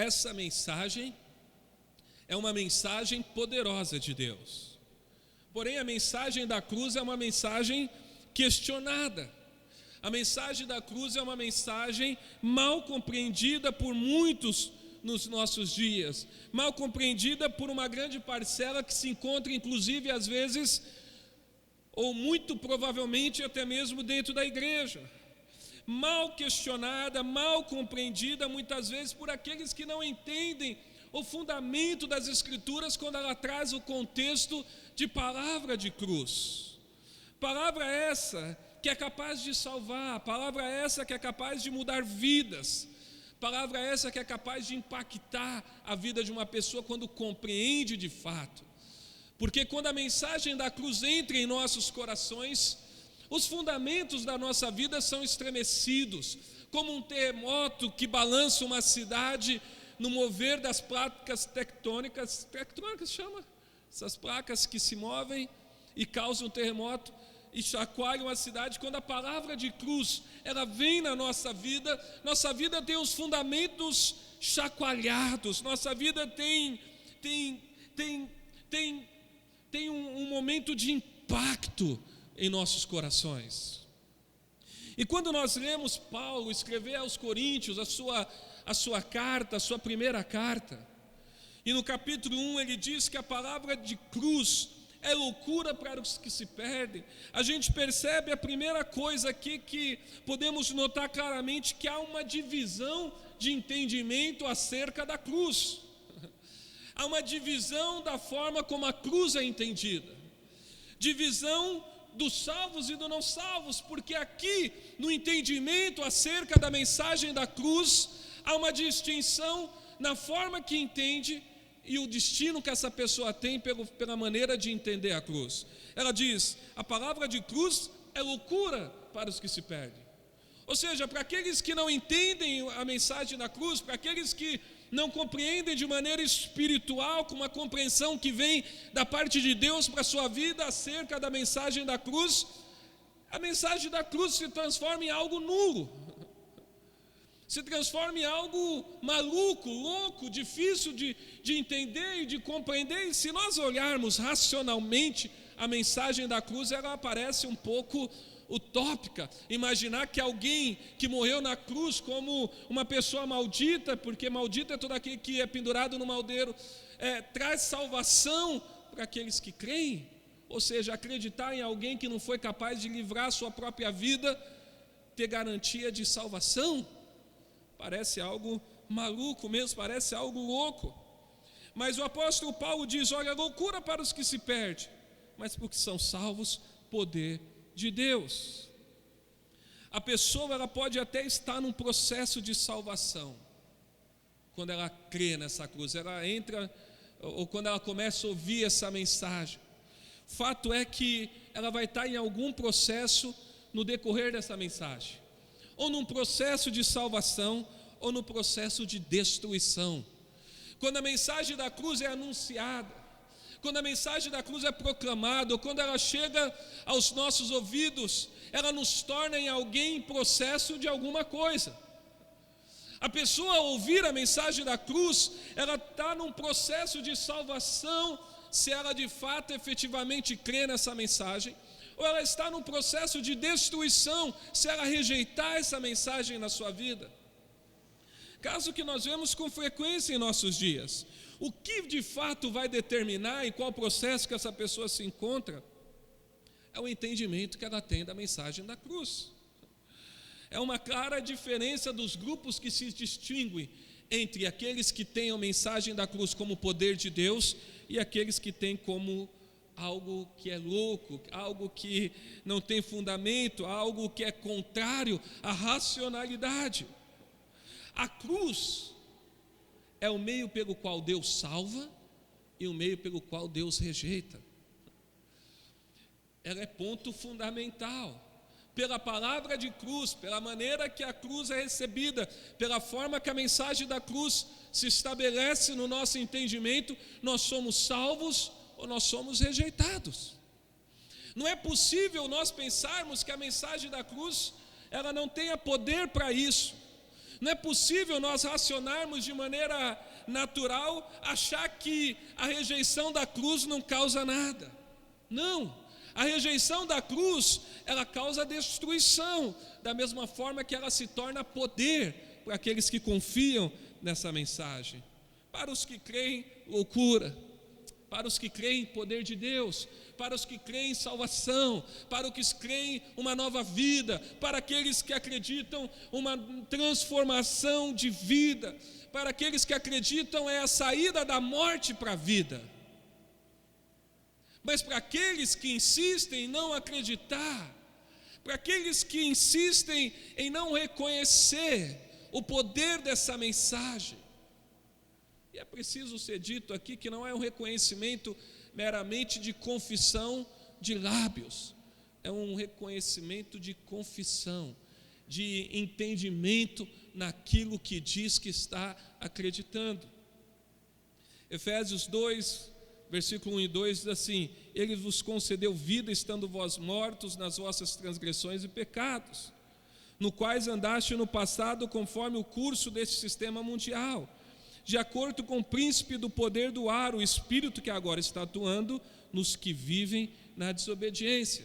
essa mensagem é uma mensagem poderosa de Deus. Porém, a mensagem da cruz é uma mensagem questionada. A mensagem da cruz é uma mensagem mal compreendida por muitos nos nossos dias, mal compreendida por uma grande parcela que se encontra, inclusive, às vezes, ou muito provavelmente até mesmo dentro da igreja. Mal questionada, mal compreendida, muitas vezes por aqueles que não entendem o fundamento das Escrituras quando ela traz o contexto de palavra de cruz. Palavra essa que é capaz de salvar, palavra essa que é capaz de mudar vidas, palavra essa que é capaz de impactar a vida de uma pessoa quando compreende de fato. Porque quando a mensagem da cruz entra em nossos corações, os fundamentos da nossa vida são estremecidos, como um terremoto que balança uma cidade no mover das placas tectônicas chama? Essas placas que se movem e causam um terremoto e chacoalham a cidade. Quando a palavra de cruz, ela vem na nossa vida tem os fundamentos chacoalhados, nossa vida tem um momento de impacto em nossos corações. E quando nós lemos Paulo escrever aos Coríntios a sua carta, a sua primeira carta, e no capítulo 1 ele diz que a palavra de cruz é loucura para os que se perdem, a gente percebe a primeira coisa aqui que podemos notar claramente, que há uma divisão de entendimento acerca da cruz. Há uma divisão da forma como a cruz é entendida, divisão dos salvos e dos não salvos, porque aqui no entendimento acerca da mensagem da cruz há uma distinção na forma que entende e o destino que essa pessoa tem pela maneira de entender a cruz. Ela diz: a palavra de cruz é loucura para os que se perdem. Ou seja, para aqueles que não entendem a mensagem da cruz, para aqueles que não compreendem de maneira espiritual, com uma compreensão que vem da parte de Deus para a sua vida acerca da mensagem da cruz, a mensagem da cruz se transforma em algo nulo, se transforma em algo maluco, louco, difícil de entender e de compreender. E se nós olharmos racionalmente a mensagem da cruz, ela parece um pouco utópica. Imaginar que alguém que morreu na cruz como uma pessoa maldita, porque maldito é todo aquele que é pendurado no madeiro, traz salvação para aqueles que creem. Ou seja, acreditar em alguém que não foi capaz de livrar a sua própria vida, ter garantia de salvação, parece algo maluco mesmo, parece algo louco. Mas o apóstolo Paulo diz: olha, loucura para os que se perdem, mas porque são salvos, poder de Deus. A pessoa, ela pode até estar num processo de salvação quando ela crê nessa cruz, ela entra, ou quando ela começa a ouvir essa mensagem. Fato é que ela vai estar em algum processo no decorrer dessa mensagem, ou num processo de salvação, ou no processo de destruição. Quando a mensagem da cruz é anunciada, quando a mensagem da cruz é proclamada, ou quando ela chega aos nossos ouvidos, ela nos torna em alguém em processo de alguma coisa. A pessoa, ao ouvir a mensagem da cruz, ela está num processo de salvação, se ela de fato efetivamente crê nessa mensagem, ou ela está num processo de destruição, se ela rejeitar essa mensagem na sua vida. Caso que nós vemos com frequência em nossos dias. O que de fato vai determinar em qual processo que essa pessoa se encontra é o entendimento que ela tem da mensagem da cruz. É uma clara diferença dos grupos que se distinguem entre aqueles que têm a mensagem da cruz como poder de Deus e aqueles que têm como algo que é louco, algo que não tem fundamento, algo que é contrário à racionalidade. A cruz é o meio pelo qual Deus salva e o meio pelo qual Deus rejeita. Ela é ponto fundamental. Pela palavra de cruz, pela maneira que a cruz é recebida, pela forma que a mensagem da cruz se estabelece no nosso entendimento, nós somos salvos ou nós somos rejeitados. Não é possível nós pensarmos que a mensagem da cruz, ela não tenha poder para isso. Não é possível nós racionarmos de maneira natural, achar que a rejeição da cruz não causa nada. Não, a rejeição da cruz, ela causa destruição, da mesma forma que ela se torna poder para aqueles que confiam nessa mensagem. Para os que creem, loucura. Para os que creem poder de Deus, para os que creem salvação, para os que creem uma nova vida, para aqueles que acreditam uma transformação de vida, para aqueles que acreditam a saída da morte para a vida. Mas para aqueles que insistem em não acreditar, para aqueles que insistem em não reconhecer o poder dessa mensagem, e é preciso ser dito aqui que não é um reconhecimento meramente de confissão de lábios, é um reconhecimento de confissão, de entendimento naquilo que diz que está acreditando. Efésios 2, versículo 1 e 2 diz assim: Ele vos concedeu vida, estando vós mortos nas vossas transgressões e pecados, no quais andaste no passado conforme o curso deste sistema mundial, de acordo com o príncipe do poder do ar, o espírito que agora está atuando nos que vivem na desobediência.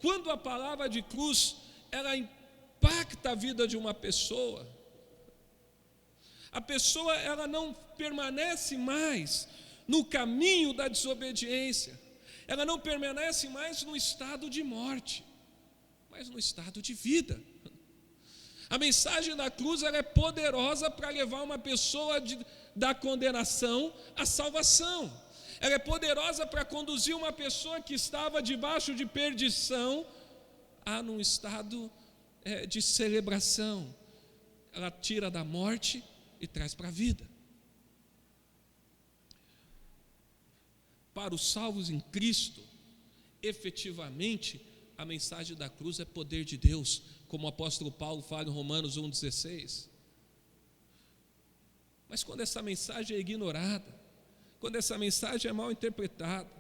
Quando a palavra de cruz, ela impacta a vida de uma pessoa, a pessoa ela não permanece mais no caminho da desobediência, ela não permanece mais no estado de morte, mas no estado de vida. A mensagem da cruz ela é poderosa para levar uma pessoa da condenação à salvação. Ela é poderosa para conduzir uma pessoa que estava debaixo de perdição a num estado de celebração. Ela tira da morte e traz para a vida. Para os salvos em Cristo, efetivamente, a mensagem da cruz é poder de Deus, como o apóstolo Paulo fala em Romanos 1,16. Mas quando essa mensagem é ignorada, quando essa mensagem é mal interpretada,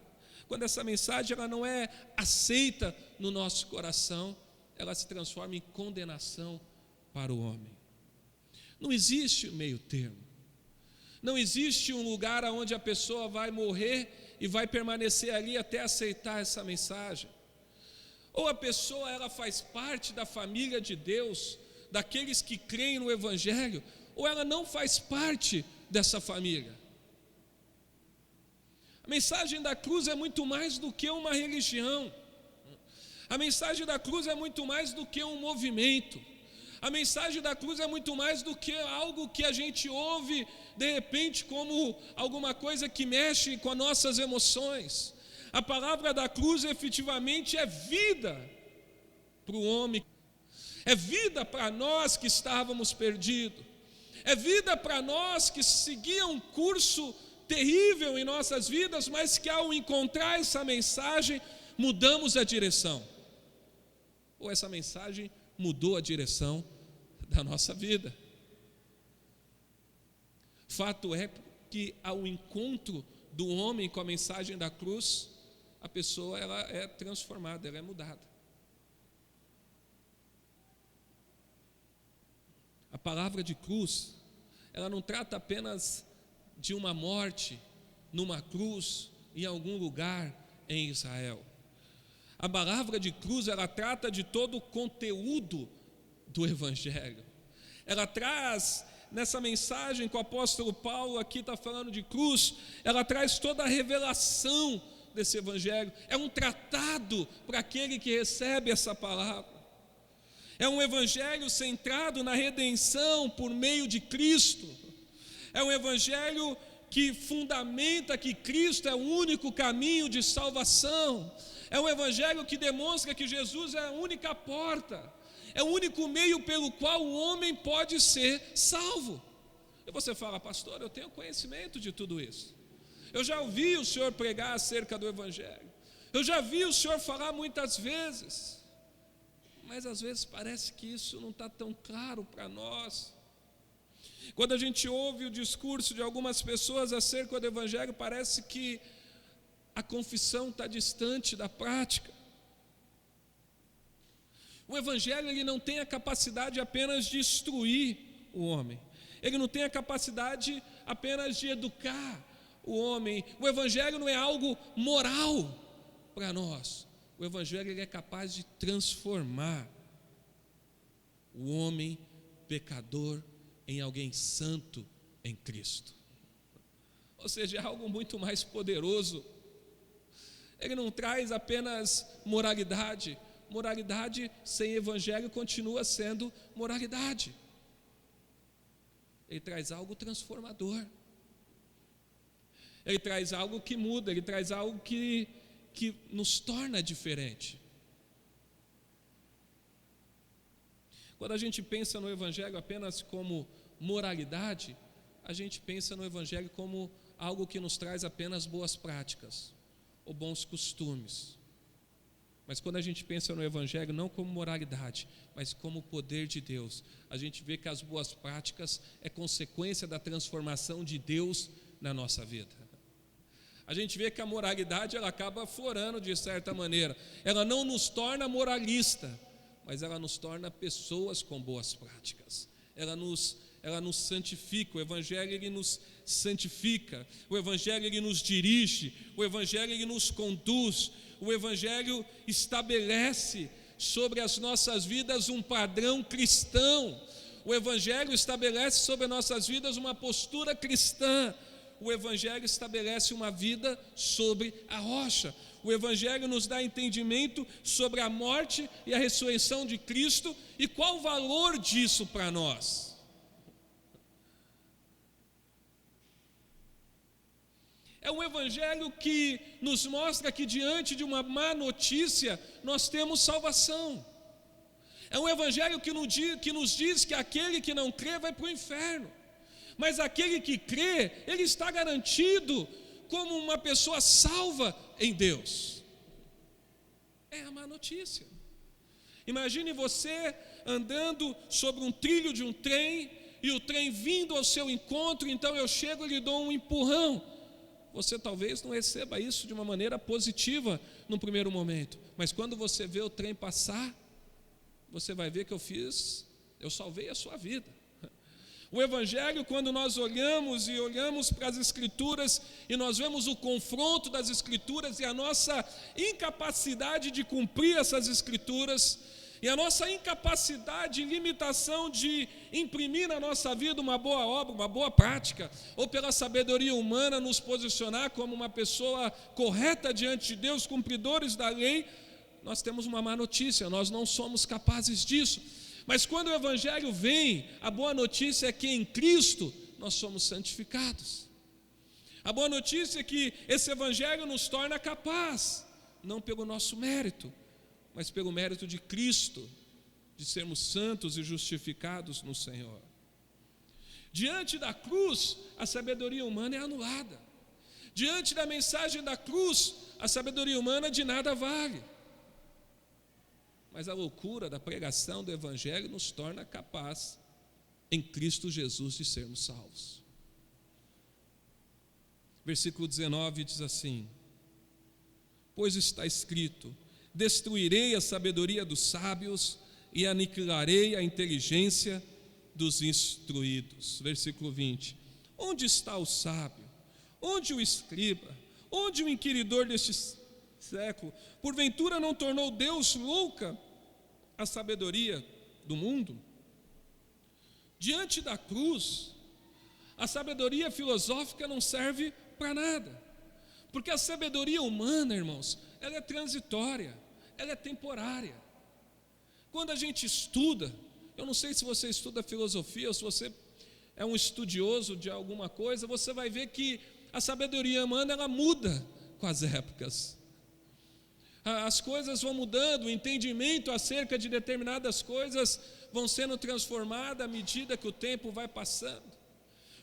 quando essa mensagem ela não é aceita no nosso coração, ela se transforma em condenação para o homem. Não existe meio termo. Não existe um lugar onde a pessoa vai morrer e vai permanecer ali até aceitar essa mensagem. Ou a pessoa ela faz parte da família de Deus, daqueles que creem no Evangelho, ou ela não faz parte dessa família. A mensagem da cruz é muito mais do que uma religião. A mensagem da cruz é muito mais do que um movimento. A mensagem da cruz é muito mais do que algo que a gente ouve de repente como alguma coisa que mexe com as nossas emoções. A palavra da cruz efetivamente é vida para o homem, é vida para nós que estávamos perdidos, é vida para nós que seguíamos um curso terrível em nossas vidas, mas que ao encontrar essa mensagem mudamos a direção, ou essa mensagem mudou a direção da nossa vida. Fato é que ao encontro do homem com a mensagem da cruz, a pessoa ela é transformada, ela é mudada. A palavra de cruz, ela não trata apenas de uma morte numa cruz em algum lugar em Israel. A palavra de cruz, ela trata de todo o conteúdo do Evangelho. Ela traz, nessa mensagem que o apóstolo Paulo aqui está falando de cruz, ela traz toda a revelação desse Evangelho. É um tratado para aquele que recebe essa palavra. É um Evangelho centrado na redenção por meio de Cristo. É um Evangelho que fundamenta que Cristo é o único caminho de salvação. É um Evangelho que demonstra que Jesus é a única porta, é o único meio pelo qual o homem pode ser salvo. E você fala: pastor, eu tenho conhecimento de tudo isso. Eu já ouvi o senhor pregar acerca do Evangelho. Eu já vi o senhor falar muitas vezes. Mas às vezes parece que isso não está tão claro para nós. Quando a gente ouve o discurso de algumas pessoas acerca do Evangelho, parece que a confissão está distante da prática. O Evangelho ele não tem a capacidade apenas de instruir o homem. Ele não tem a capacidade apenas de educar o homem. O Evangelho não é algo moral para nós. O Evangelho ele é capaz de transformar o homem pecador em alguém santo em Cristo. Ou seja, é algo muito mais poderoso. Ele não traz apenas moralidade. Moralidade sem Evangelho continua sendo moralidade. Ele traz algo transformador. Ele traz algo que muda, ele traz algo que nos torna diferente. Quando a gente pensa no Evangelho apenas como moralidade, a gente pensa no Evangelho como algo que nos traz apenas boas práticas ou bons costumes. Mas quando a gente pensa no Evangelho não como moralidade, mas como poder de Deus, a gente vê que as boas práticas é consequência da transformação de Deus na nossa vida. A gente vê que a moralidade ela acaba florando de certa maneira. Ela não nos torna moralista, mas ela nos torna pessoas com boas práticas. Ela nos santifica. O Evangelho ele nos santifica. O Evangelho ele nos dirige. O Evangelho ele nos conduz. O Evangelho estabelece sobre as nossas vidas um padrão cristão. O Evangelho estabelece sobre as nossas vidas uma postura cristã. O Evangelho estabelece uma vida sobre a rocha. O Evangelho nos dá entendimento sobre a morte e a ressurreição de Cristo e qual o valor disso para nós. É um Evangelho que nos mostra que diante de uma má notícia nós temos salvação. É um Evangelho que nos diz que aquele que não crê vai para o inferno. Mas aquele que crê, ele está garantido como uma pessoa salva em Deus. É a má notícia. Imagine você andando sobre um trilho de um trem e o trem vindo ao seu encontro, então eu chego e lhe dou um empurrão. Você talvez não receba isso de uma maneira positiva no primeiro momento, mas quando você vê o trem passar, você vai ver que eu salvei a sua vida. O Evangelho, quando nós olhamos para as Escrituras e nós vemos o confronto das Escrituras e a nossa incapacidade de cumprir essas Escrituras e a nossa incapacidade e limitação de imprimir na nossa vida uma boa obra, uma boa prática, ou pela sabedoria humana nos posicionar como uma pessoa correta diante de Deus, cumpridores da lei, nós temos uma má notícia, nós não somos capazes disso. Mas quando o Evangelho vem, a boa notícia é que em Cristo nós somos santificados. A boa notícia é que esse Evangelho nos torna capaz, não pelo nosso mérito, mas pelo mérito de Cristo, de sermos santos e justificados no Senhor. Diante da cruz, a sabedoria humana é anulada. Diante da mensagem da cruz, a sabedoria humana de nada vale. Mas a loucura da pregação do Evangelho nos torna capaz, em Cristo Jesus, de sermos salvos. Versículo 19 diz assim: pois está escrito, destruirei a sabedoria dos sábios e aniquilarei a inteligência dos instruídos. Versículo 20, onde está o sábio? Onde o escriba? Onde o inquiridor deste século? Porventura não tornou Deus louca a sabedoria do mundo? Diante da cruz, a sabedoria filosófica não serve para nada, porque a sabedoria humana, irmãos, ela é transitória, ela é temporária. Quando a gente estuda, eu não sei se você estuda filosofia ou se você é um estudioso de alguma coisa, você vai ver que a sabedoria humana ela muda com as épocas. As coisas vão mudando, o entendimento acerca de determinadas coisas vão sendo transformadas à medida que o tempo vai passando.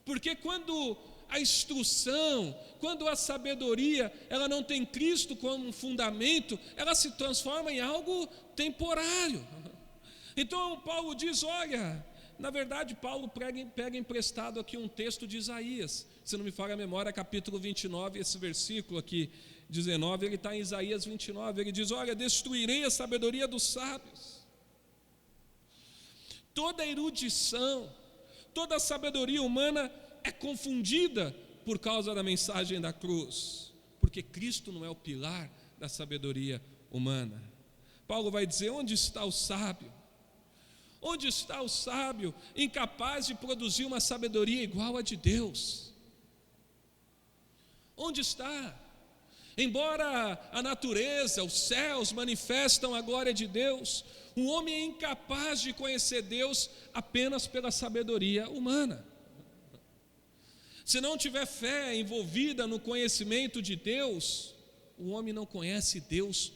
Porque quando a instrução, quando a sabedoria, ela não tem Cristo como um fundamento, ela se transforma em algo temporário. Então Paulo diz, olha, na verdade Paulo pega emprestado aqui um texto de Isaías, se não me falha a memória, capítulo 29, esse versículo aqui, 19, ele está em Isaías 29, ele diz, olha, destruirei a sabedoria dos sábios, toda erudição, Toda a sabedoria humana é confundida por causa da mensagem da cruz, porque Cristo não é o pilar da sabedoria humana. Paulo vai dizer: onde está o sábio? Onde está o sábio incapaz de produzir uma sabedoria igual a de Deus? Onde está? Embora a natureza, os céus manifestam a glória de Deus, o homem é incapaz de conhecer Deus apenas pela sabedoria humana. Se não tiver fé envolvida no conhecimento de Deus, o homem não conhece Deus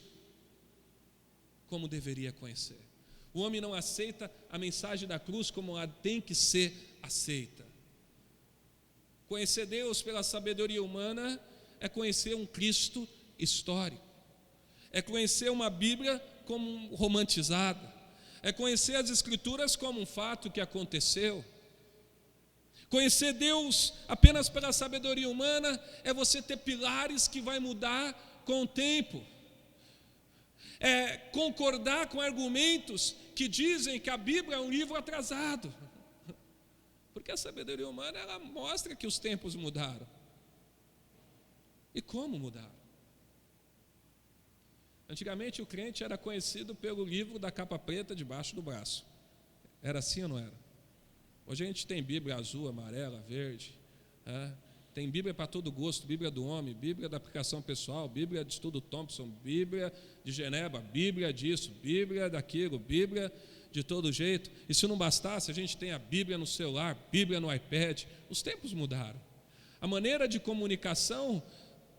como deveria conhecer. O homem não aceita a mensagem da cruz como ela tem que ser aceita. Conhecer Deus pela sabedoria humana é conhecer um Cristo histórico, é conhecer uma Bíblia como romantizada, é conhecer as Escrituras como um fato que aconteceu. Conhecer Deus apenas pela sabedoria humana é você ter pilares que vai mudar com o tempo, é concordar com argumentos que dizem que a Bíblia é um livro atrasado, porque a sabedoria humana ela mostra que os tempos mudaram. E como mudaram? Antigamente o crente era conhecido pelo livro da capa preta debaixo do braço. Era assim ou não era? Hoje a gente tem Bíblia azul, amarela, verde, tem Bíblia para todo gosto, Bíblia do homem, Bíblia da aplicação pessoal, Bíblia de estudo Thompson, Bíblia de Genebra, Bíblia disso, Bíblia daquilo, Bíblia de todo jeito. E se não bastasse, a gente tem a Bíblia no celular, Bíblia no iPad. Os tempos mudaram, a maneira de comunicação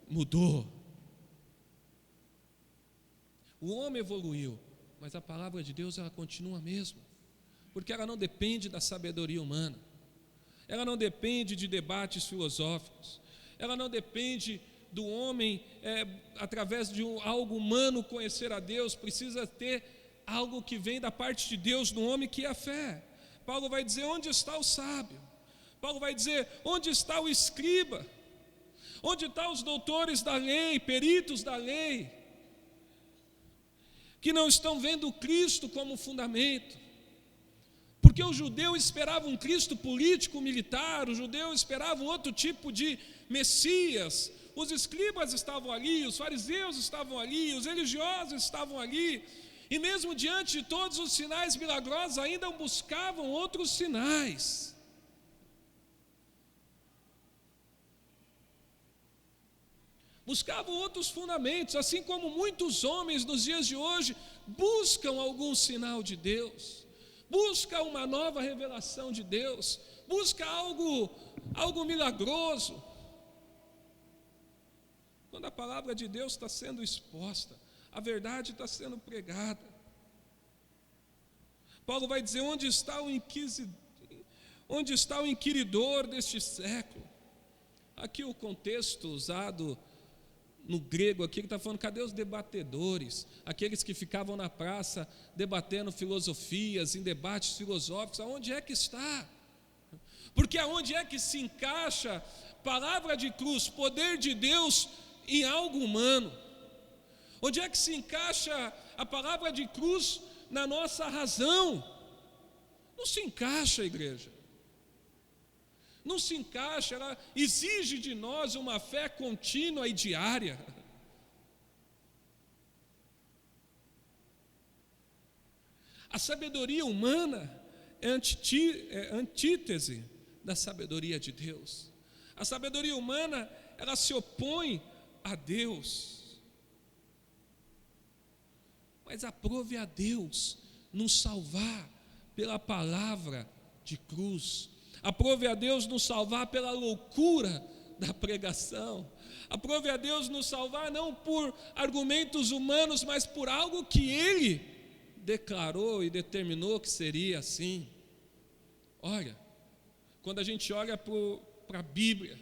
mudou. O homem evoluiu, mas a palavra de Deus ela continua a mesma, porque ela não depende da sabedoria humana, ela não depende de debates filosóficos, ela não depende do homem, através de algo humano conhecer a Deus. Precisa ter algo que vem da parte de Deus no homem, que é a fé. Paulo vai dizer: onde está o sábio? Paulo vai dizer: onde está o escriba? Onde estão os doutores da lei, peritos da lei, que não estão vendo Cristo como fundamento? Porque o judeu esperava um Cristo político, militar, o judeu esperava um outro tipo de Messias. Os escribas estavam ali, os fariseus estavam ali, os religiosos estavam ali, e mesmo diante de todos os sinais milagrosos, ainda buscavam outros sinais. Buscavam outros fundamentos, assim como muitos homens nos dias de hoje buscam algum sinal de Deus, busca uma nova revelação de Deus, busca algo milagroso, quando a palavra de Deus está sendo exposta, a verdade está sendo pregada. Paulo vai dizer: onde está o inquiridor deste século? Aqui o contexto usado no grego aqui, que está falando: cadê os debatedores? Aqueles que ficavam na praça debatendo filosofias, em debates filosóficos. Aonde é que está? Porque aonde é que se encaixa palavra de cruz, poder de Deus em algo humano? Onde é que se encaixa a palavra de cruz na nossa razão? Não se encaixa, igreja. Não se encaixa, ela exige de nós uma fé contínua e diária. A sabedoria humana é antítese da sabedoria de Deus. A sabedoria humana, ela se opõe a Deus. Mas aprove a Deus nos salvar pela palavra de cruz. Aprove a Deus nos salvar pela loucura da pregação. Aprove a Deus nos salvar não por argumentos humanos, mas por algo que Ele declarou e determinou que seria assim. Olha, quando a gente olha para a Bíblia,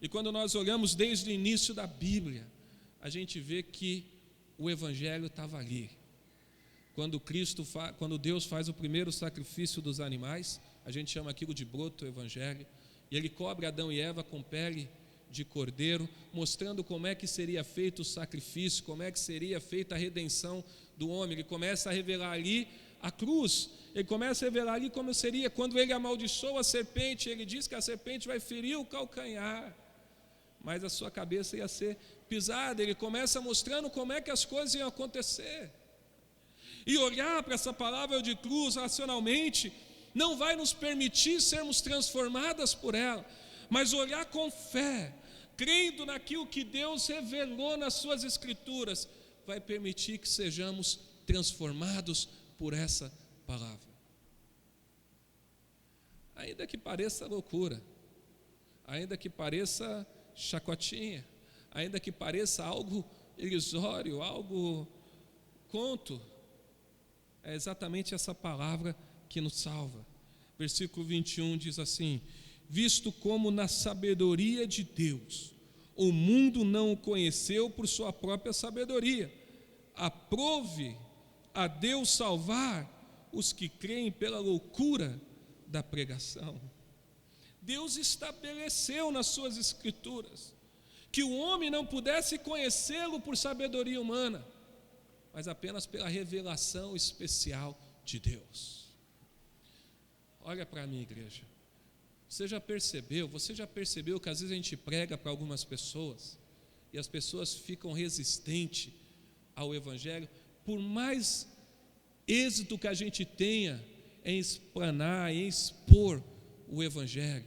e quando nós olhamos desde o início da Bíblia, a gente vê que o Evangelho estava ali. Quando Deus faz o primeiro sacrifício dos animais, a gente chama aquilo de broto evangelho, e Ele cobre Adão e Eva com pele de cordeiro, mostrando como é que seria feito o sacrifício, como é que seria feita a redenção do homem. Ele começa a revelar ali a cruz, ele começa a revelar ali como seria. Quando ele amaldiçoa a serpente, ele diz que a serpente vai ferir o calcanhar, mas a sua cabeça ia ser pisada. Ele começa mostrando como é que as coisas iam acontecer. E olhar para essa palavra de cruz racionalmente não vai nos permitir sermos transformadas por ela, mas olhar com fé, crendo naquilo que Deus revelou nas suas escrituras, vai permitir que sejamos transformados por essa palavra. Ainda que pareça loucura, ainda que pareça chacotinha, ainda que pareça algo irrisório, algo conto, é exatamente essa palavra que nos salva. Versículo 21 diz assim: visto como na sabedoria de Deus o mundo não o conheceu por sua própria sabedoria, aprove a Deus salvar os que creem pela loucura da pregação. Deus estabeleceu nas suas escrituras que o homem não pudesse conhecê-lo por sabedoria humana, mas apenas pela revelação especial de Deus. Olha para mim, igreja. Você já percebeu que às vezes a gente prega para algumas pessoas e as pessoas ficam resistentes ao Evangelho, por mais êxito que a gente tenha em explanar, em expor o Evangelho,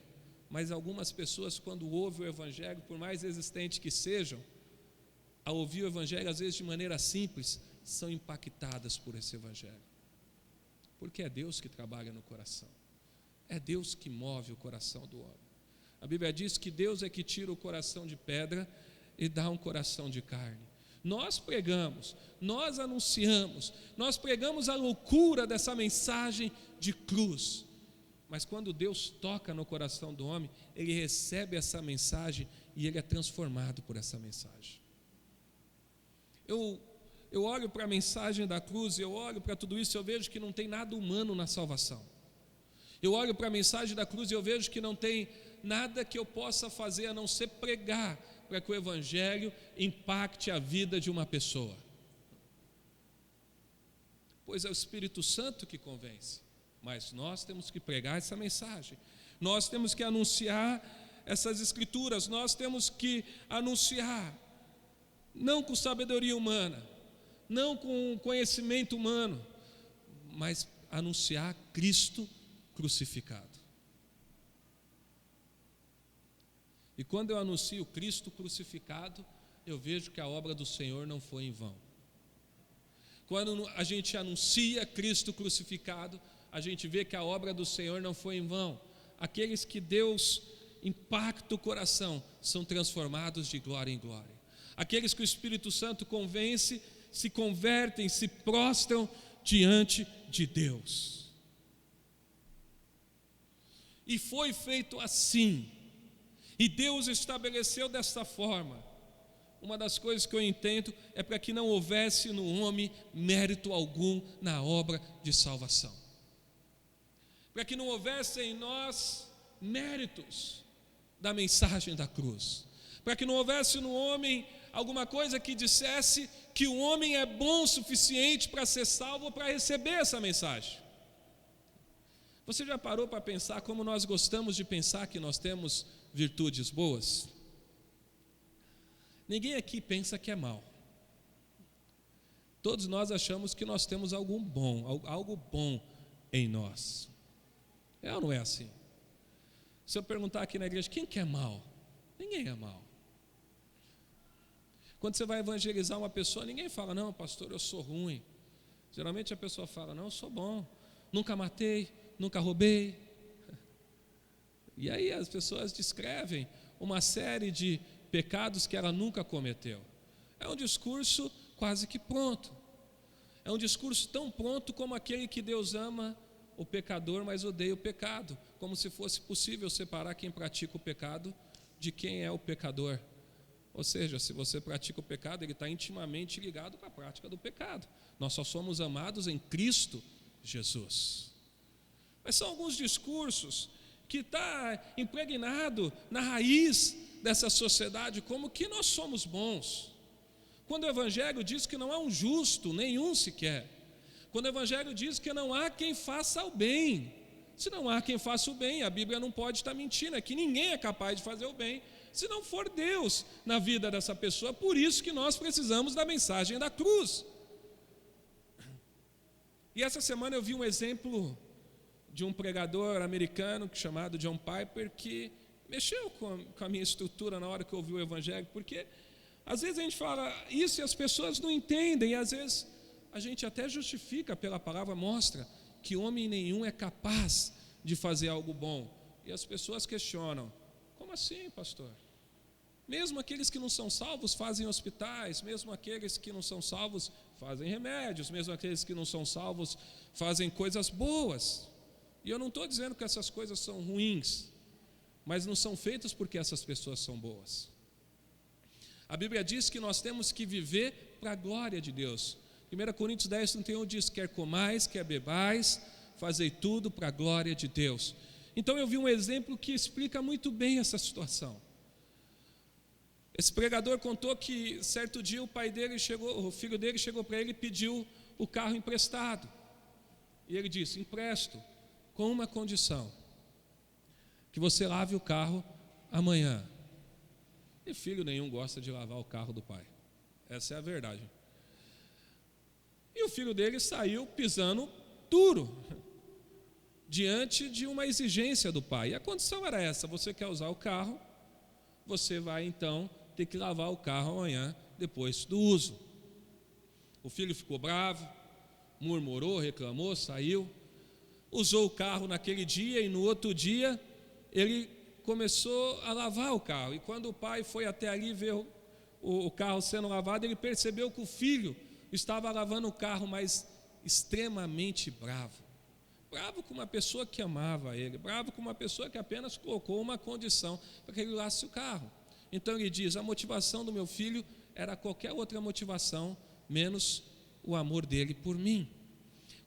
mas algumas pessoas, quando ouvem o Evangelho, por mais resistentes que sejam, ao ouvir o Evangelho, às vezes de maneira simples, são impactadas por esse Evangelho, porque é Deus que trabalha no coração, é Deus que move o coração do homem. A Bíblia diz que Deus é que tira o coração de pedra e dá um coração de carne. Nós pregamos, nós anunciamos, nós pregamos a loucura dessa mensagem de cruz, mas quando Deus toca no coração do homem, ele recebe essa mensagem e ele é transformado por essa mensagem. Eu olho para a mensagem da cruz, eu olho para tudo isso, eu vejo que não tem nada humano na salvação. Eu olho para a mensagem da cruz e eu vejo que não tem nada que eu possa fazer a não ser pregar para que o Evangelho impacte a vida de uma pessoa. Pois é o Espírito Santo que convence, mas nós temos que pregar essa mensagem, nós temos que anunciar essas escrituras, nós temos que anunciar, não com sabedoria humana, não com conhecimento humano, mas anunciar Cristo crucificado. E quando eu anuncio Cristo crucificado, eu vejo que a obra do Senhor não foi em vão. Quando a gente anuncia Cristo crucificado, a gente vê que a obra do Senhor não foi em vão. Aqueles que Deus impacta o coração são transformados de glória em glória. Aqueles que o Espírito Santo convence, se convertem, se prostram diante de Deus. E foi feito assim, e Deus estabeleceu desta forma. Uma das coisas que eu entendo é para que não houvesse no homem mérito algum na obra de salvação, para que não houvesse em nós méritos da mensagem da cruz, para que não houvesse no homem alguma coisa que dissesse que o homem é bom o suficiente para ser salvo ou para receber essa mensagem. Você já parou para pensar como nós gostamos de pensar que nós temos virtudes boas? Ninguém aqui pensa que é mal. Todos nós achamos que nós temos algo bom em nós. É ou não é assim? Se eu perguntar aqui na igreja, quem que é mal? Ninguém é mal. Quando você vai evangelizar uma pessoa, ninguém fala, não, pastor, eu sou ruim. Geralmente a pessoa fala, não, eu sou bom, nunca matei, nunca roubei. E aí as pessoas descrevem uma série de pecados que ela nunca cometeu. É um discurso quase que pronto. É um discurso tão pronto como aquele que Deus ama o pecador, mas odeia o pecado, como se fosse possível separar quem pratica o pecado de quem é o pecador. Ou seja, se você pratica o pecado, ele está intimamente ligado com a prática do pecado. Nós só somos amados em Cristo Jesus. Mas são alguns discursos que está impregnado na raiz dessa sociedade, como que nós somos bons. Quando o Evangelho diz que não há um justo, nenhum sequer. Quando o Evangelho diz que não há quem faça o bem. Se não há quem faça o bem, a Bíblia não pode estar mentindo, é que ninguém é capaz de fazer o bem, se não for Deus na vida dessa pessoa. Por isso que nós precisamos da mensagem da cruz. E essa semana eu vi um exemplo de um pregador americano chamado John Piper, que mexeu com a minha estrutura na hora que eu ouvi o Evangelho, porque às vezes a gente fala isso e as pessoas não entendem, e às vezes a gente até justifica pela palavra, mostra que homem nenhum é capaz de fazer algo bom. E as pessoas questionam: como assim, pastor? Mesmo aqueles que não são salvos fazem hospitais, mesmo aqueles que não são salvos fazem remédios, mesmo aqueles que não são salvos fazem coisas boas. E eu não estou dizendo que essas coisas são ruins, mas não são feitas porque essas pessoas são boas. A Bíblia diz que nós temos que viver para a glória de Deus. 1 Coríntios 10, 31 diz: quer comais, quer bebais, fazei tudo para a glória de Deus. Então eu vi um exemplo que explica muito bem essa situação. Esse pregador contou que certo dia o filho dele chegou para ele e pediu o carro emprestado. E ele disse: empresto, com uma condição, que você lave o carro amanhã. E filho nenhum gosta de lavar o carro do pai, essa é a verdade. E o filho dele saiu pisando duro, diante de uma exigência do pai. E a condição era essa: você quer usar o carro, você vai então ter que lavar o carro amanhã, depois do uso. O filho ficou bravo, murmurou, reclamou, saiu, usou o carro naquele dia, e no outro dia ele começou a lavar o carro. E quando o pai foi até ali ver o carro sendo lavado, ele percebeu que o filho estava lavando o carro, mas extremamente bravo com uma pessoa que amava ele, bravo com uma pessoa que apenas colocou uma condição para que ele lavasse o carro. Então ele diz: a motivação do meu filho era qualquer outra motivação, menos o amor dele por mim.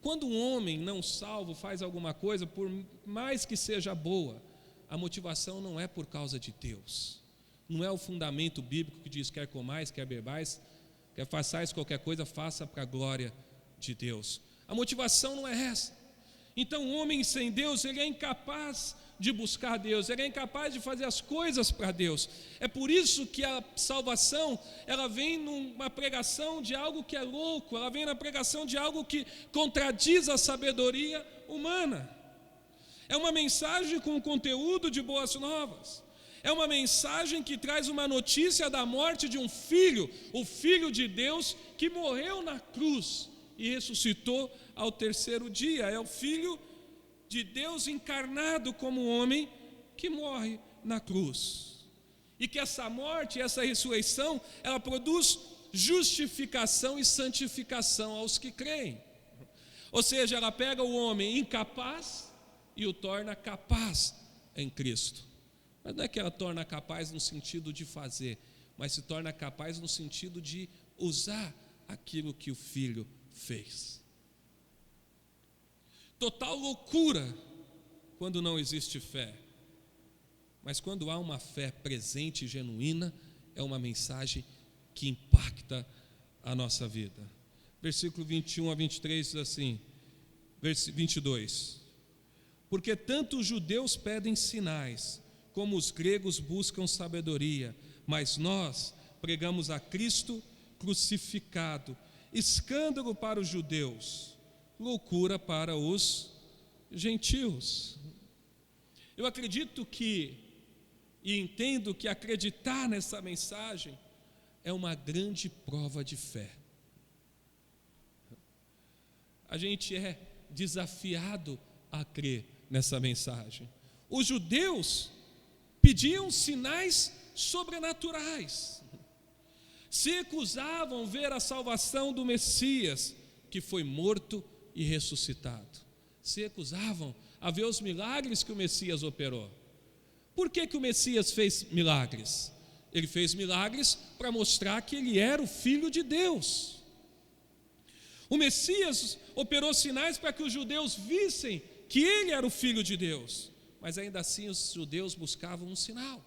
Quando um homem não salvo faz alguma coisa, por mais que seja boa, a motivação não é por causa de Deus, não é o fundamento bíblico que diz: quer comais, quer bebais, quer façais qualquer coisa, faça para a glória de Deus. A motivação não é essa. Então o homem sem Deus, ele é incapaz de buscar Deus, ele é incapaz de fazer as coisas para Deus. É por isso que a salvação, ela vem numa pregação de algo que é louco, ela vem na pregação de algo que contradiz a sabedoria humana. É uma mensagem com conteúdo de boas novas. É uma mensagem que traz uma notícia da morte de um filho, o Filho de Deus, que morreu na cruz e ressuscitou ao terceiro dia. É o Filho de Deus encarnado como homem que morre na cruz. E que essa morte, essa ressurreição, ela produz justificação e santificação aos que creem. Ou seja, ela pega o homem incapaz e o torna capaz em Cristo. Mas não é que ela torna capaz no sentido de fazer, mas se torna capaz no sentido de usar aquilo que o Filho fez. Total loucura quando não existe fé, mas quando há uma fé presente e genuína, é uma mensagem que impacta a nossa vida. Versículo 21 a 23 diz assim, 22: porque tanto os judeus pedem sinais, como os gregos buscam sabedoria, mas nós pregamos a Cristo crucificado, escândalo para os judeus, loucura para os gentios. Eu acredito e entendo que acreditar nessa mensagem é uma grande prova de fé. A gente é desafiado a crer nessa mensagem. Os judeus pediam sinais sobrenaturais, se recusavam ver a salvação do Messias, que foi morto e ressuscitado. Se recusavam a ver os milagres que o Messias operou. Por que o Messias fez milagres? Ele fez milagres para mostrar que ele era o Filho de Deus. O Messias operou sinais para que os judeus vissem que ele era o Filho de Deus, mas ainda assim os judeus buscavam um sinal,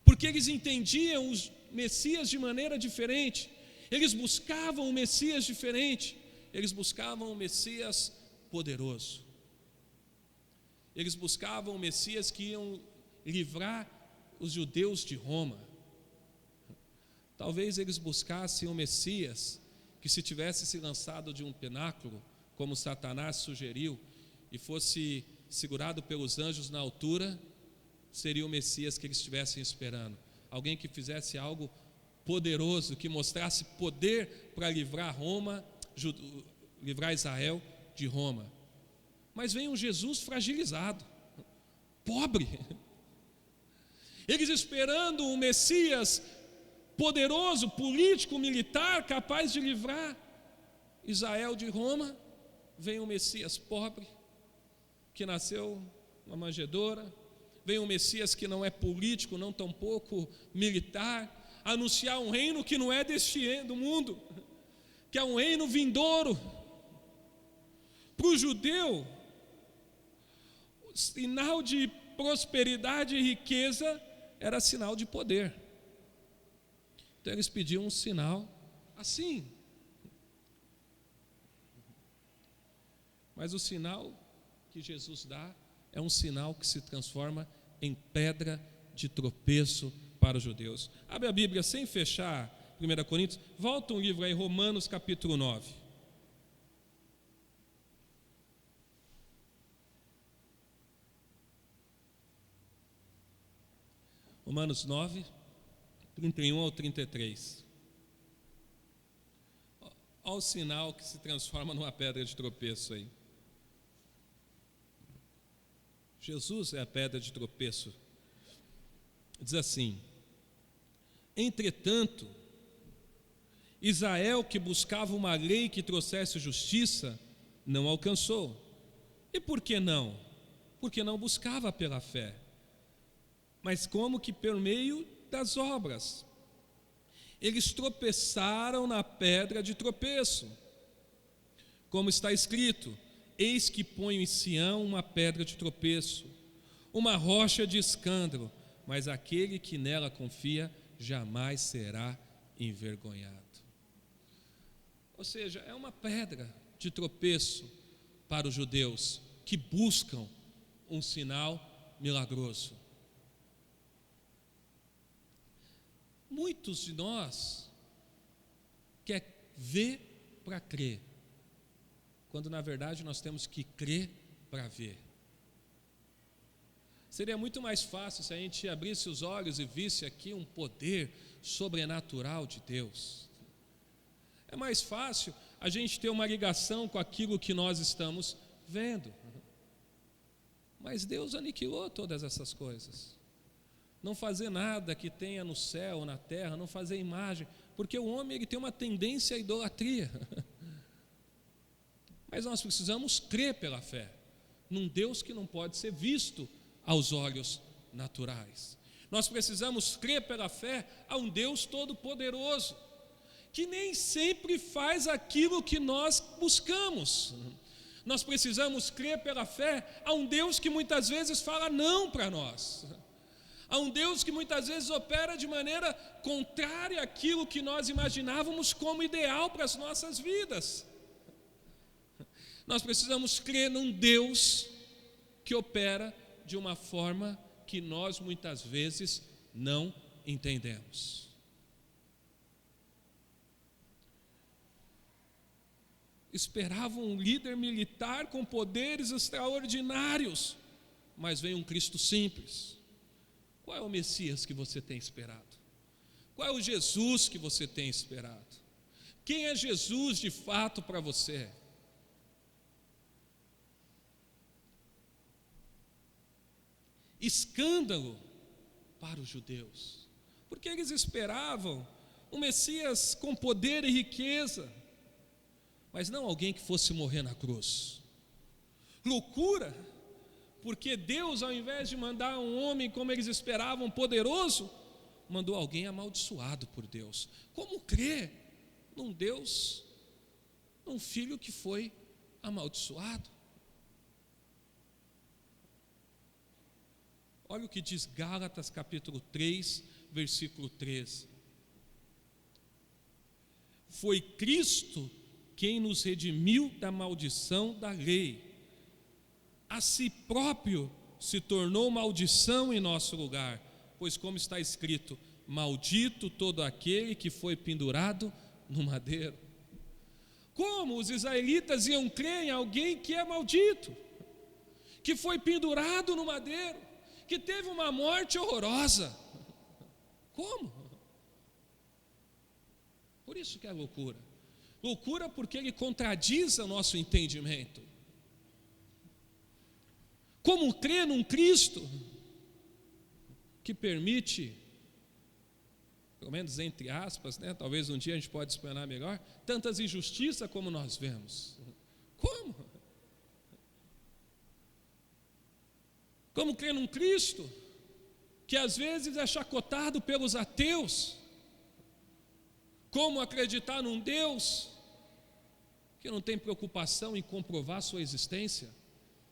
porque eles entendiam os Messias de maneira diferente, eles buscavam um Messias diferente, Eles buscavam um Messias poderoso. Eles buscavam um Messias que iam livrar os judeus de Roma. Talvez eles buscassem um Messias que, se tivesse se lançado de um pináculo, como Satanás sugeriu, e fosse segurado pelos anjos na altura, seria o Messias que eles estivessem esperando. Alguém que fizesse algo poderoso, que mostrasse poder para livrar Roma, livrar Israel de Roma. Mas vem um Jesus fragilizado, pobre. Eles esperando um Messias poderoso, político, militar, capaz de livrar Israel de Roma. Vem um Messias pobre, que nasceu numa manjedoura. Vem um Messias que não é político, não tampouco militar, anunciar um reino que não é do mundo, que é um reino vindouro. Para o judeu, o sinal de prosperidade e riqueza era sinal de poder. Então eles pediam um sinal assim. Mas o sinal que Jesus dá é um sinal que se transforma em pedra de tropeço para os judeus. Abre a Bíblia sem fechar 1 Coríntios, volta um livro aí, Romanos capítulo 9. Romanos 9, 31 ao 33. Olha o sinal que se transforma numa pedra de tropeço aí. Jesus é a pedra de tropeço. Diz assim: entretanto, Israel, que buscava uma lei que trouxesse justiça, não alcançou. E por que não? Porque não buscava pela fé, mas como que por meio das obras. Eles tropeçaram na pedra de tropeço, como está escrito: eis que ponho em Sião uma pedra de tropeço, uma rocha de escândalo, mas aquele que nela confia jamais será envergonhado. Ou seja, é uma pedra de tropeço para os judeus que buscam um sinal milagroso. Muitos de nós querem ver para crer, quando na verdade nós temos que crer para ver. Seria muito mais fácil se a gente abrisse os olhos e visse aqui um poder sobrenatural de Deus. É mais fácil a gente ter uma ligação com aquilo que nós estamos vendo. Mas Deus aniquilou todas essas coisas. Não fazer nada que tenha no céu ou na terra, não fazer imagem, porque o homem ele tem uma tendência à idolatria. Mas nós precisamos crer pela fé num Deus que não pode ser visto aos olhos naturais. Nós precisamos crer pela fé a um Deus todo-poderoso, que nem sempre faz aquilo que nós buscamos. Nós precisamos crer pela fé a um Deus que muitas vezes fala não para nós, a um Deus que muitas vezes opera de maneira contrária àquilo que nós imaginávamos como ideal para as nossas vidas. Nós precisamos crer num Deus que opera de uma forma que nós muitas vezes não entendemos. Esperavam um líder militar com poderes extraordinários, mas veio um Cristo simples. Qual é o Messias que você tem esperado? Qual é o Jesus que você tem esperado? Quem é Jesus de fato para você? Escândalo para os judeus, porque eles esperavam um Messias com poder e riqueza, mas não alguém que fosse morrer na cruz. Loucura, porque Deus, ao invés de mandar um homem como eles esperavam, poderoso, mandou alguém amaldiçoado por Deus. Como crer num Deus, num filho que foi amaldiçoado? Olha o que diz Gálatas capítulo 3, versículo 13. Foi Cristo quem nos redimiu da maldição da lei, a si próprio se tornou maldição em nosso lugar, pois como está escrito, maldito todo aquele que foi pendurado no madeiro. Como os israelitas iam crer em alguém que é maldito, que foi pendurado no madeiro, que teve uma morte horrorosa? Como? Por isso que é loucura. Loucura porque ele contradiz o nosso entendimento. Como crer num Cristo que permite, pelo menos entre aspas, né, talvez um dia a gente pode explanar melhor, tantas injustiças como nós vemos? Como? Como crer num Cristo que às vezes é chacotado pelos ateus? Como acreditar num Deus que não tem preocupação em comprovar sua existência?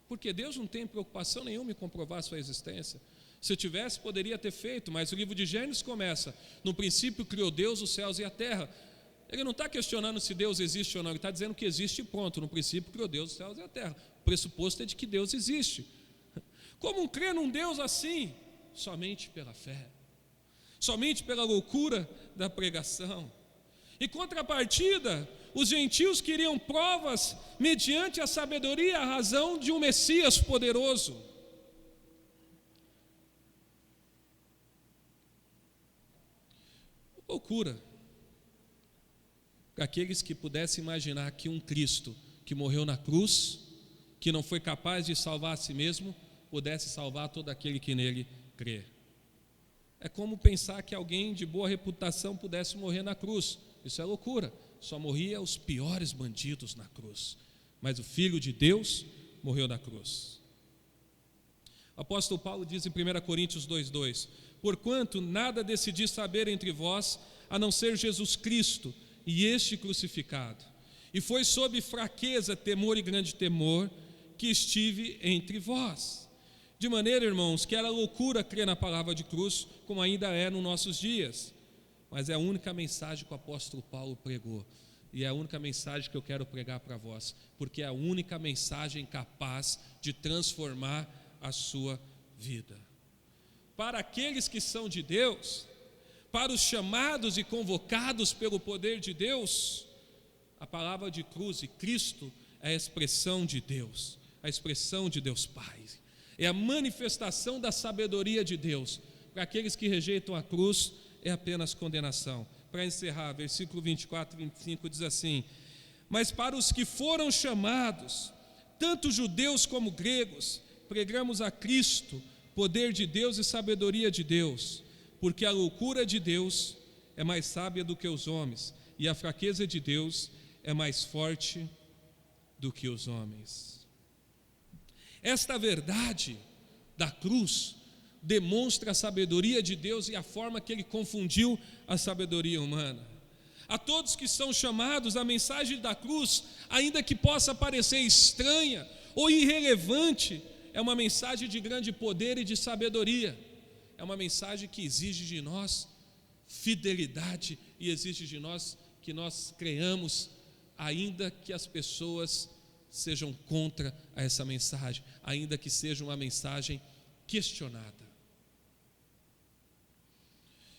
Porque Deus não tem preocupação nenhuma em comprovar sua existência. Se tivesse, poderia ter feito, mas o livro de Gênesis começa: no princípio criou Deus os céus e a terra. Ele não está questionando se Deus existe ou não, ele está dizendo que existe, ponto. No princípio criou Deus os céus e a terra. O pressuposto é de que Deus existe. Como crer num Deus assim? Somente pela fé, somente pela loucura da pregação. Em contrapartida, os gentios queriam provas mediante a sabedoria e a razão de um Messias poderoso. Loucura para aqueles que pudessem imaginar que um Cristo que morreu na cruz, que não foi capaz de salvar a si mesmo, pudesse salvar todo aquele que nele crê. É como pensar que alguém de boa reputação pudesse morrer na cruz. Isso é loucura. Só morria os piores bandidos na cruz, mas o Filho de Deus morreu na cruz. O apóstolo Paulo diz em 1 Coríntios 2:2: porquanto nada decidi saber entre vós, a não ser Jesus Cristo e este crucificado. E foi sob fraqueza, temor e grande temor que estive entre vós. De maneira, irmãos, que era loucura crer na palavra de cruz, como ainda é nos nossos dias. Mas é a única mensagem que o apóstolo Paulo pregou, e é a única mensagem que eu quero pregar para vós, porque é a única mensagem capaz de transformar a sua vida. Para aqueles que são de Deus, para os chamados e convocados pelo poder de Deus, a palavra de cruz e Cristo é a expressão de Deus, a expressão de Deus Pai, é a manifestação da sabedoria de Deus. Para aqueles que rejeitam a cruz, é apenas condenação. Para encerrar, versículo 24 e 25 diz assim: mas para os que foram chamados, tanto judeus como gregos, pregamos a Cristo, poder de Deus e sabedoria de Deus, porque a loucura de Deus é mais sábia do que os homens, e a fraqueza de Deus é mais forte do que os homens. Esta verdade da cruz demonstra a sabedoria de Deus e a forma que Ele confundiu a sabedoria humana. A todos que são chamados, a mensagem da cruz, ainda que possa parecer estranha ou irrelevante, é uma mensagem de grande poder e de sabedoria. É uma mensagem que exige de nós fidelidade e exige de nós que nós creiamos, ainda que as pessoas sejam contra essa mensagem, ainda que seja uma mensagem questionada.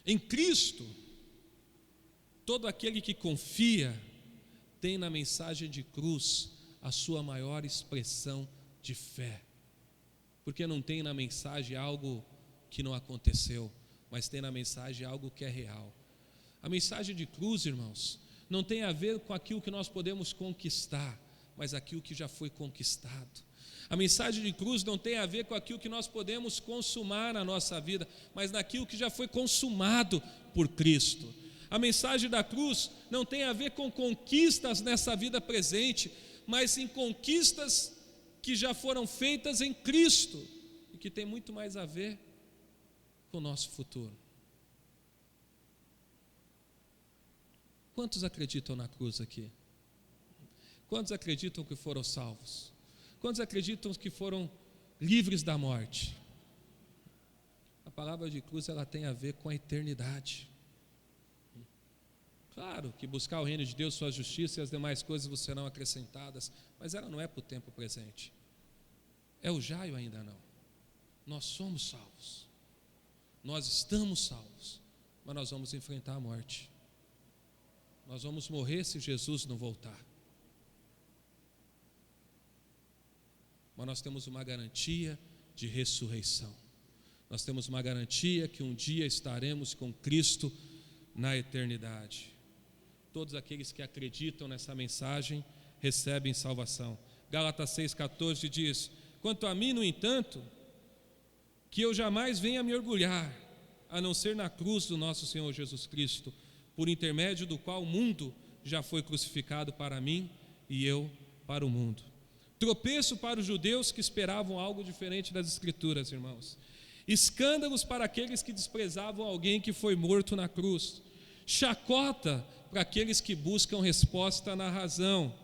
Em Cristo, todo aquele que confia tem na mensagem de cruz a sua maior expressão de fé, porque não tem na mensagem algo que não aconteceu, mas tem na mensagem algo que é real. A mensagem de cruz, irmãos, não tem a ver com aquilo que nós podemos conquistar, mas aquilo que já foi conquistado. A mensagem de cruz não tem a ver com aquilo que nós podemos consumar na nossa vida, mas naquilo que já foi consumado por Cristo. A mensagem da cruz não tem a ver com conquistas nessa vida presente, mas em conquistas que já foram feitas em Cristo e que tem muito mais a ver com o nosso futuro. Quantos acreditam na cruz aqui? Quantos acreditam que foram salvos? Quantos acreditam que foram livres da morte? A palavra de cruz, ela tem a ver com a eternidade. Claro que buscar o reino de Deus, sua justiça e as demais coisas vos serão acrescentadas, mas ela não é para o tempo presente. É o já e o ainda não. Nós somos salvos, nós estamos salvos, mas nós vamos enfrentar a morte. Nós vamos morrer se Jesus não voltar. Mas nós temos uma garantia de ressurreição. Nós temos uma garantia que um dia estaremos com Cristo na eternidade. Todos aqueles que acreditam nessa mensagem recebem salvação. Gálatas 6,14 diz: quanto a mim, no entanto, que eu jamais venha me orgulhar, a não ser na cruz do nosso Senhor Jesus Cristo, por intermédio do qual o mundo já foi crucificado para mim e eu para o mundo. Tropeço para os judeus que esperavam algo diferente das Escrituras, irmãos. Escândalos para aqueles que desprezavam alguém que foi morto na cruz. Chacota para aqueles que buscam resposta na razão.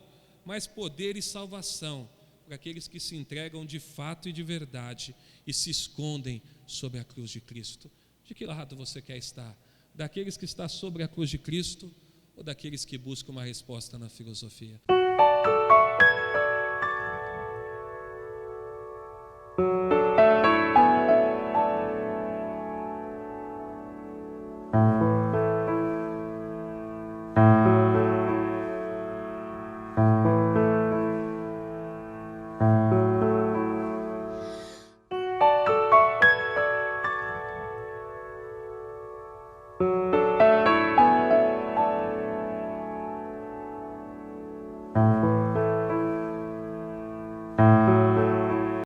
Mas poder e salvação para aqueles que se entregam de fato e de verdade e se escondem sobre a cruz de Cristo. De que lado você quer estar? Daqueles que estão sobre a cruz de Cristo ou daqueles que buscam uma resposta na filosofia?